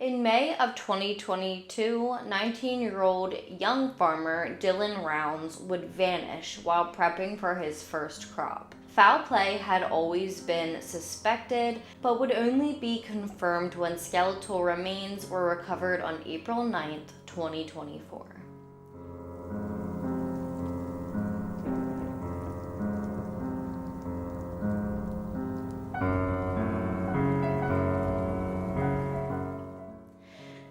In May of 2022, 19-year-old young farmer Dylan Rounds would vanish while prepping for his first crop. Foul play had always been suspected, but would only be confirmed when skeletal remains were recovered on April 9th, 2024.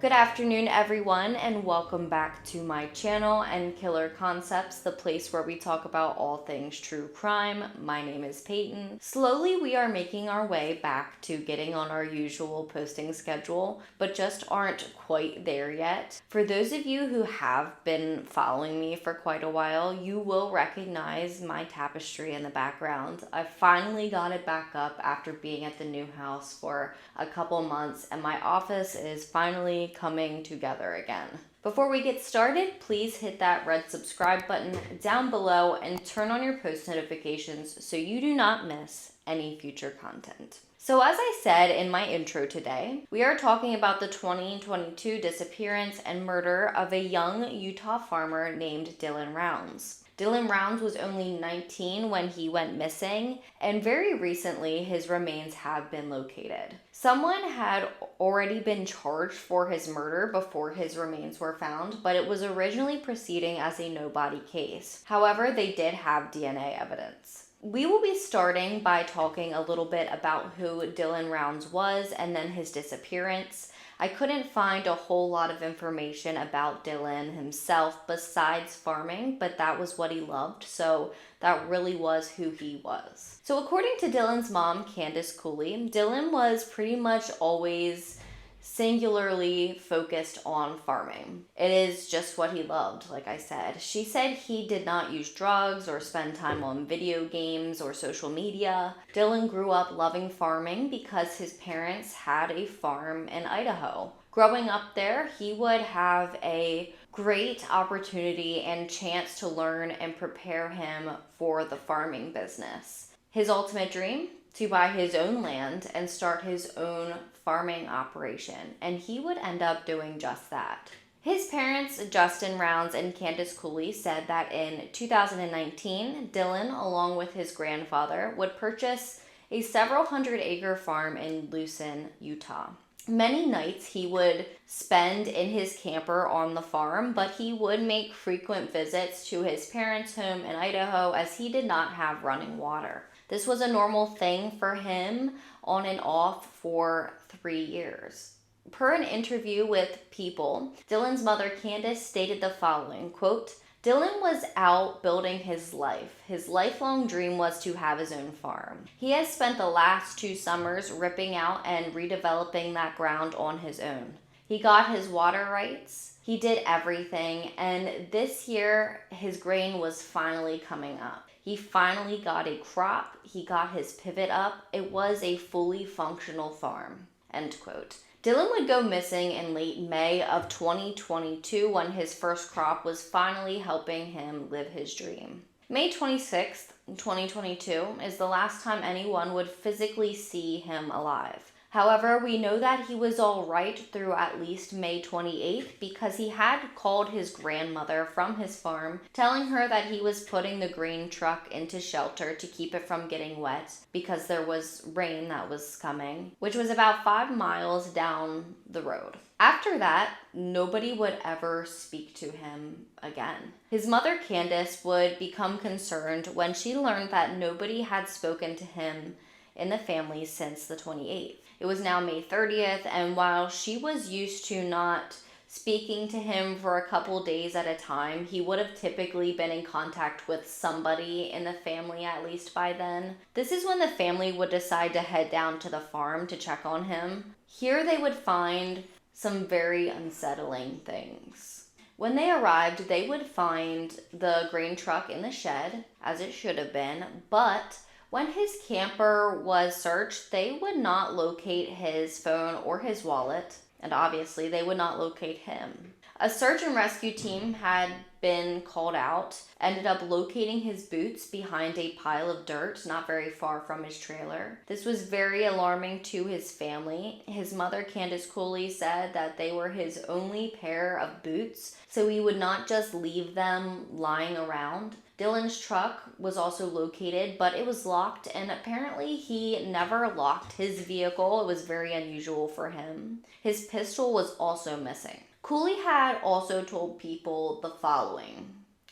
Good afternoon, everyone, and welcome back to my channel and Killer Concepts, the place where we talk about all things true crime. My name is Peyton. Slowly, we are making our way back to getting on our usual posting schedule, but just aren't quite there yet. For those of you who have been following me for quite a while, you will recognize my tapestry in the background. I finally got it back up after being at the new house for a couple months, and my office is finally coming together again. Before we get started, please hit that red subscribe button down below and turn on your post notifications so you do not miss any future content. So as I said in my intro today, we are talking about the 2022 disappearance and murder of a young Utah farmer named Dylan Rounds. Dylan Rounds was only 19 when he went missing, and very recently his remains have been located. Someone had already been charged for his murder before his remains were found, but it was originally proceeding as a no-body case. However, they did have DNA evidence. We will be starting by talking a little bit about who Dylan Rounds was and then his disappearance. I couldn't find a whole lot of information about Dylan himself besides farming, but that was what he loved, so that really was who he was. So according to Dylan's mom, Candace Cooley, Dylan was pretty much always singularly focused on farming. It is just what he loved, like I said. She said he did not use drugs or spend time on video games or social media. Dylan grew up loving farming because his parents had a farm in Idaho. Growing up there, he would have a great opportunity and chance to learn and prepare him for the farming business. His ultimate dream? To buy his own land and start his own farming operation, and he would end up doing just that. His parents, Justin Rounds and Candace Cooley, said that in 2019, Dylan, along with his grandfather, would purchase a several hundred-acre farm in Lucin, Utah. Many nights he would spend in his camper on the farm, but he would make frequent visits to his parents' home in Idaho as he did not have running water. This was a normal thing for him on and off for 3 years. Per an interview with People, Dylan's mother Candace stated the following, quote, Dylan was out building his life. His lifelong dream was to have his own farm. He has spent the last 2 summers ripping out and redeveloping that ground on his own. He got his water rights. He did everything. And this year, his grain was finally coming up. He finally got a crop. He got his pivot up. It was a fully functional farm. End quote. Dylan would go missing in late May of 2022 when his first crop was finally helping him live his dream. May 26th, 2022 is the last time anyone would physically see him alive. However, we know that he was all right through at least May 28th because he had called his grandmother from his farm, telling her that he was putting the grain truck into shelter to keep it from getting wet because there was rain that was coming, which was about 5 miles down the road. After that, nobody would ever speak to him again. His mother, Candace, would become concerned when she learned that nobody had spoken to him in the family since the 28th. It was now May 30th, and while she was used to not speaking to him for a couple days at a time, he would have typically been in contact with somebody in the family at least by then. This is when the family would decide to head down to the farm to check on him. Here they would find some very unsettling things. When they arrived, they would find the grain truck in the shed, as it should have been, but When his camper was searched, they would not locate his phone or his wallet, and obviously they would not locate him. A search and rescue team had been called out, ended up locating his boots behind a pile of dirt not very far from his trailer. This was very alarming to his family. His mother, Candace Cooley, said that they were his only pair of boots, so he would not just leave them lying around. Dylan's truck was also located, but it was locked, and apparently he never locked his vehicle. It was very unusual for him. His pistol was also missing. Cooley had also told people the following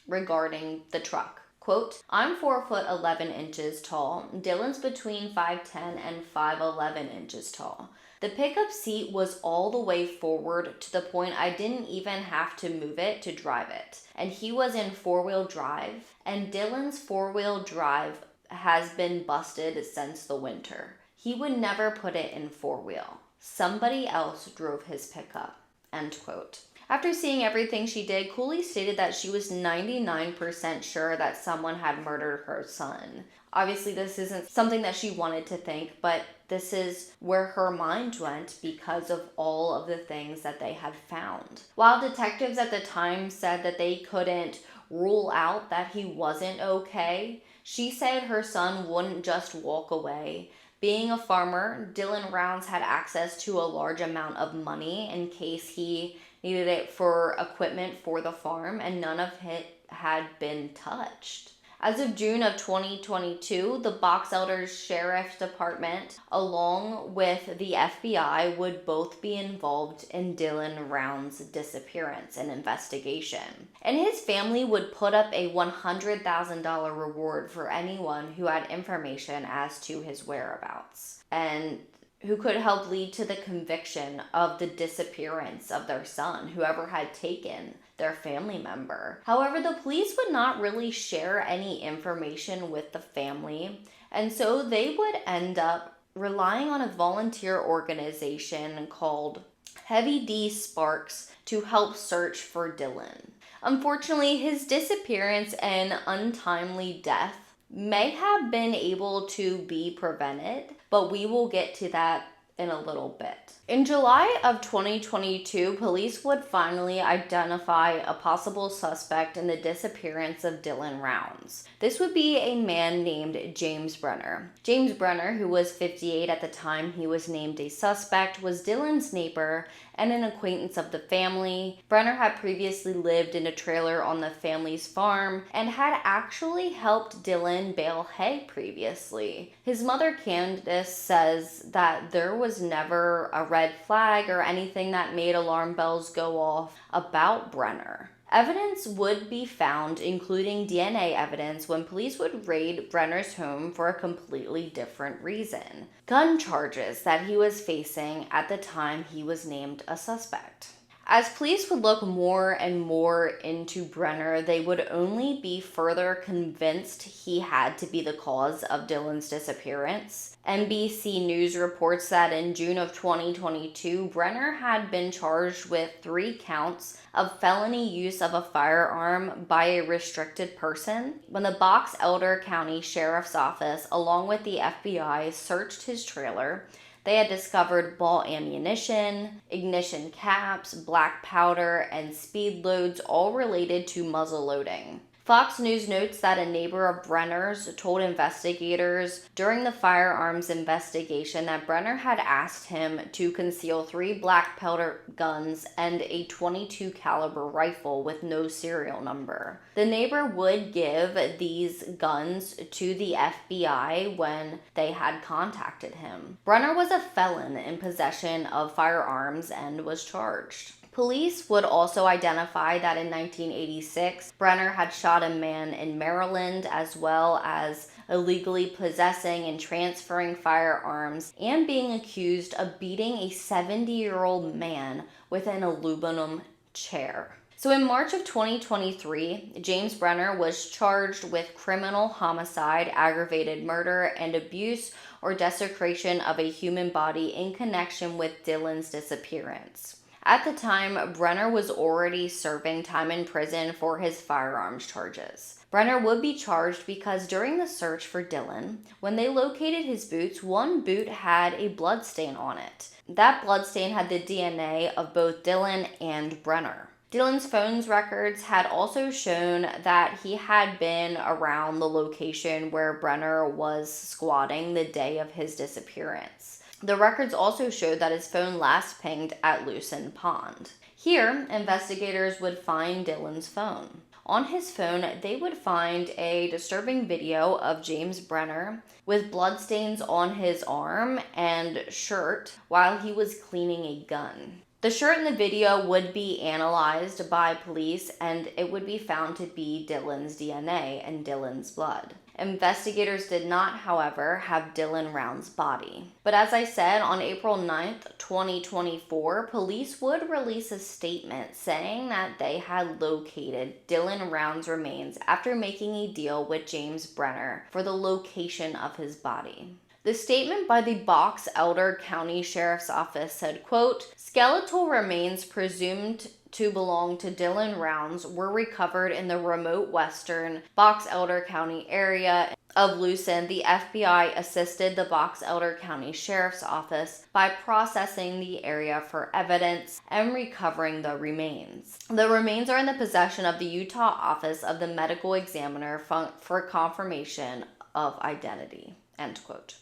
regarding the truck. Quote, "I'm 4'11" tall. Dylan's between 5'10" and 5'11" tall. The pickup seat was all the way forward to the point I didn't even have to move it to drive it. And he was in four-wheel drive, and Dylan's four-wheel drive has been busted since the winter. He would never put it in four-wheel. Somebody else drove his pickup." End quote. After seeing everything she did, Cooley stated that she was 99% sure that someone had murdered her son. Obviously, this isn't something that she wanted to think, but this is where her mind went because of all of the things that they had found. While detectives at the time said that they couldn't rule out that he wasn't okay, she said her son wouldn't just walk away. Being a farmer, Dylan Rounds had access to a large amount of money in case he needed it for equipment for the farm, and none of it had been touched. As of June of 2022, the Box Elder Sheriff's Department, along with the FBI, would both be involved in Dylan Rounds' disappearance and investigation. And his family would put up a $100,000 reward for anyone who had information as to his whereabouts, and who could help lead to the conviction of the disappearance of their son, whoever had taken their family member. However, the police would not really share any information with the family, and so they would end up relying on a volunteer organization called Heavy D Sparks to help search for Dylan. Unfortunately, his disappearance and untimely death may have been able to be prevented, but we will get to that in a little bit. In July of 2022, police would finally identify a possible suspect in the disappearance of Dylan Rounds. This would be a man named James Brenner. James Brenner, who was 58 at the time he was named a suspect, was Dylan's neighbor and an acquaintance of the family. Brenner had previously lived in a trailer on the family's farm and had actually helped Dylan bale hay previously. His mother, Candace, says that there was never a red flag or anything that made alarm bells go off about Brenner. Evidence would be found, including DNA evidence, when police would raid Brenner's home for a completely different reason: gun charges that he was facing at the time he was named a suspect. As police would look more and more into Brenner, they would only be further convinced he had to be the cause of Dylan's disappearance. NBC News reports that in June of 2022, Brenner had been charged with 3 counts of felony use of a firearm by a restricted person. When the Box Elder County Sheriff's Office, along with the FBI, searched his trailer, they had discovered ball ammunition, ignition caps, black powder, and speed loads, all related to muzzle loading. Fox News notes that a neighbor of Brenner's told investigators during the firearms investigation that Brenner had asked him to conceal 3 black powder guns and a .22 caliber rifle with no serial number. The neighbor would give these guns to the FBI when they had contacted him. Brunner was a felon in possession of firearms and was charged. Police would also identify that in 1986, Brunner had shot a man in Maryland, as well as illegally possessing and transferring firearms, and being accused of beating a 70-year-old man with an aluminum chair. So in March of 2023, James Brenner was charged with criminal homicide, aggravated murder, and abuse or desecration of a human body in connection with Dylan's disappearance. At the time, Brunner was already serving time in prison for his firearms charges. Brunner would be charged because during the search for Dylan, when they located his boots, one boot had a blood stain on it. That blood stain had the DNA of both Dylan and Brunner. Dylan's phone's records had also shown that he had been around the location where Brunner was squatting the day of his disappearance. The records also showed that his phone last pinged at Lucin Pond. Here, investigators would find Dylan's phone. On his phone, they would find a disturbing video of James Brenner with bloodstains on his arm and shirt while he was cleaning a gun. The shirt in the video would be analyzed by police and it would be found to be Dylan's DNA and Dylan's blood. Investigators did not, however, have Dylan Round's body. But as I said, on April 9th, 2024, police would release a statement saying that they had located Dylan Round's remains after making a deal with James Brenner for the location of his body. The statement by the Box Elder County Sheriff's Office said, quote, "Skeletal remains presumed to belong to Dylan Rounds were recovered in the remote western Box Elder County area of Lucin. The FBI assisted the Box Elder County Sheriff's Office by processing the area for evidence and recovering the remains. The remains are in the possession of the Utah Office of the Medical Examiner for confirmation of identity." End quote.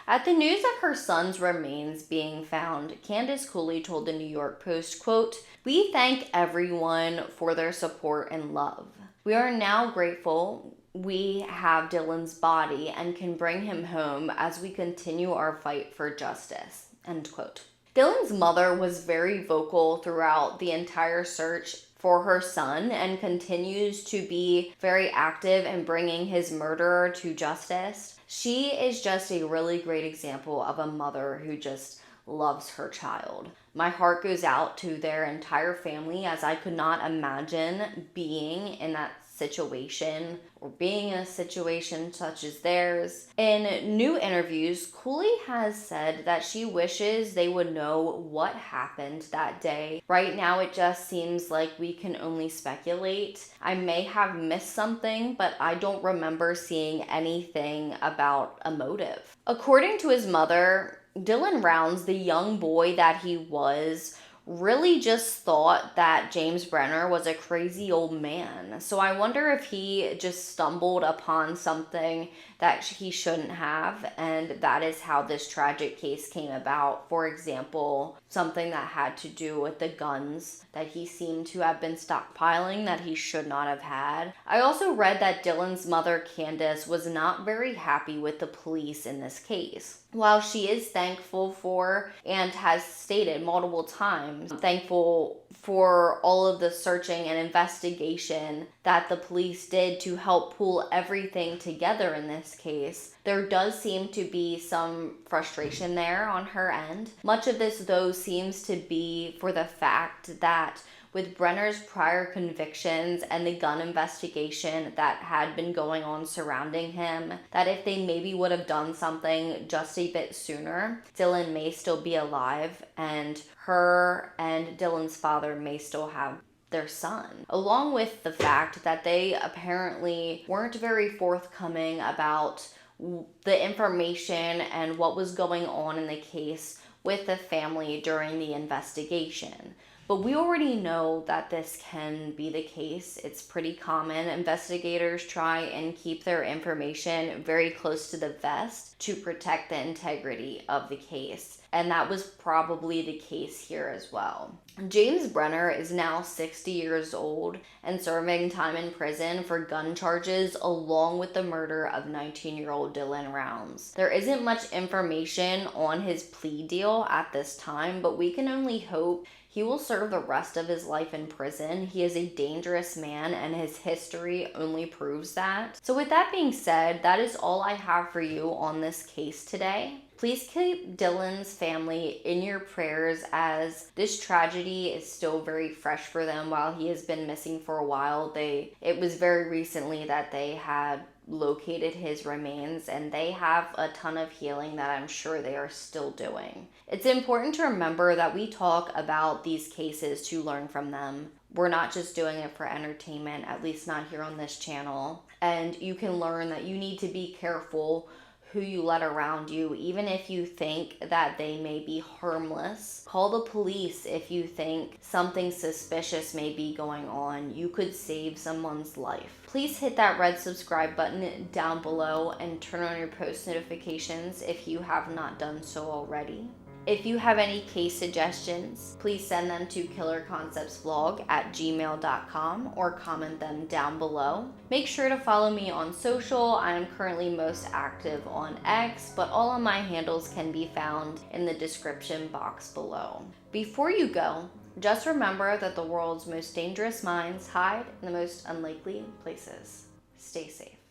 At the news of her son's remains being found, Candace Cooley told the New York Post, quote, "We thank everyone for their support and love. We are now grateful we have Dylan's body and can bring him home as we continue our fight for justice." End quote. Dylan's mother was very vocal throughout the entire search for her son and continues to be very active in bringing his murderer to justice. She is just a really great example of a mother who just loves her child. My heart goes out to their entire family, as I could not imagine being in that situation or being in a situation such as theirs. In new interviews, Cooley has said that she wishes they would know what happened that day. Right now, it just seems like we can only speculate. I may have missed something, but I don't remember seeing anything about a motive. According to his mother, Dylan Rounds, the young boy that he was, really just thought that James Brenner was a crazy old man. So I wonder if he just stumbled upon something that he shouldn't have, and that is how this tragic case came about. For example, something that had to do with the guns that he seemed to have been stockpiling that he should not have had. I also read that Dylan's mother, Candace, was not very happy with the police in this case. While she is thankful for, and has stated multiple times, thankful for all of the searching and investigation that the police did to help pull everything together in this case, there does seem to be some frustration there on her end. Much of this, though, seems to be for the fact that with Brenner's prior convictions and the gun investigation that had been going on surrounding him, that if they maybe would have done something just a bit sooner, Dylan may still be alive and her and Dylan's father may still have their son. Along with the fact that they apparently weren't very forthcoming about the information and what was going on in the case with the family during the investigation. But we already know that this can be the case. It's pretty common. Investigators try and keep their information very close to the vest to protect the integrity of the case. And that was probably the case here as well. James Brenner is now 60 years old and serving time in prison for gun charges along with the murder of 19-year-old Dylan Rounds. There isn't much information on his plea deal at this time, but we can only hope he will serve the rest of his life in prison. He is a dangerous man and his history only proves that. So with that being said, that is all I have for you on this case today. Please keep Dylan's family in your prayers, as this tragedy is still very fresh for them. While he has been missing for a while, it was very recently that they had located his remains, and they have a ton of healing that I'm sure they are still doing. It's important to remember that we talk about these cases to learn from them. We're not just doing it for entertainment, at least not here on this channel. And you can learn that you need to be careful who you let around you, even if you think that they may be harmless. Call the police if you think something suspicious may be going on. You could save someone's life. Please hit that red subscribe button down below and turn on your post notifications if you have not done so already. If you have any case suggestions, please send them to killerconceptsvlog@gmail.com or comment them down below. Make sure to follow me on social. I am currently most active on X, but all of my handles can be found in the description box below. Before you go, just remember that the world's most dangerous minds hide in the most unlikely places. Stay safe.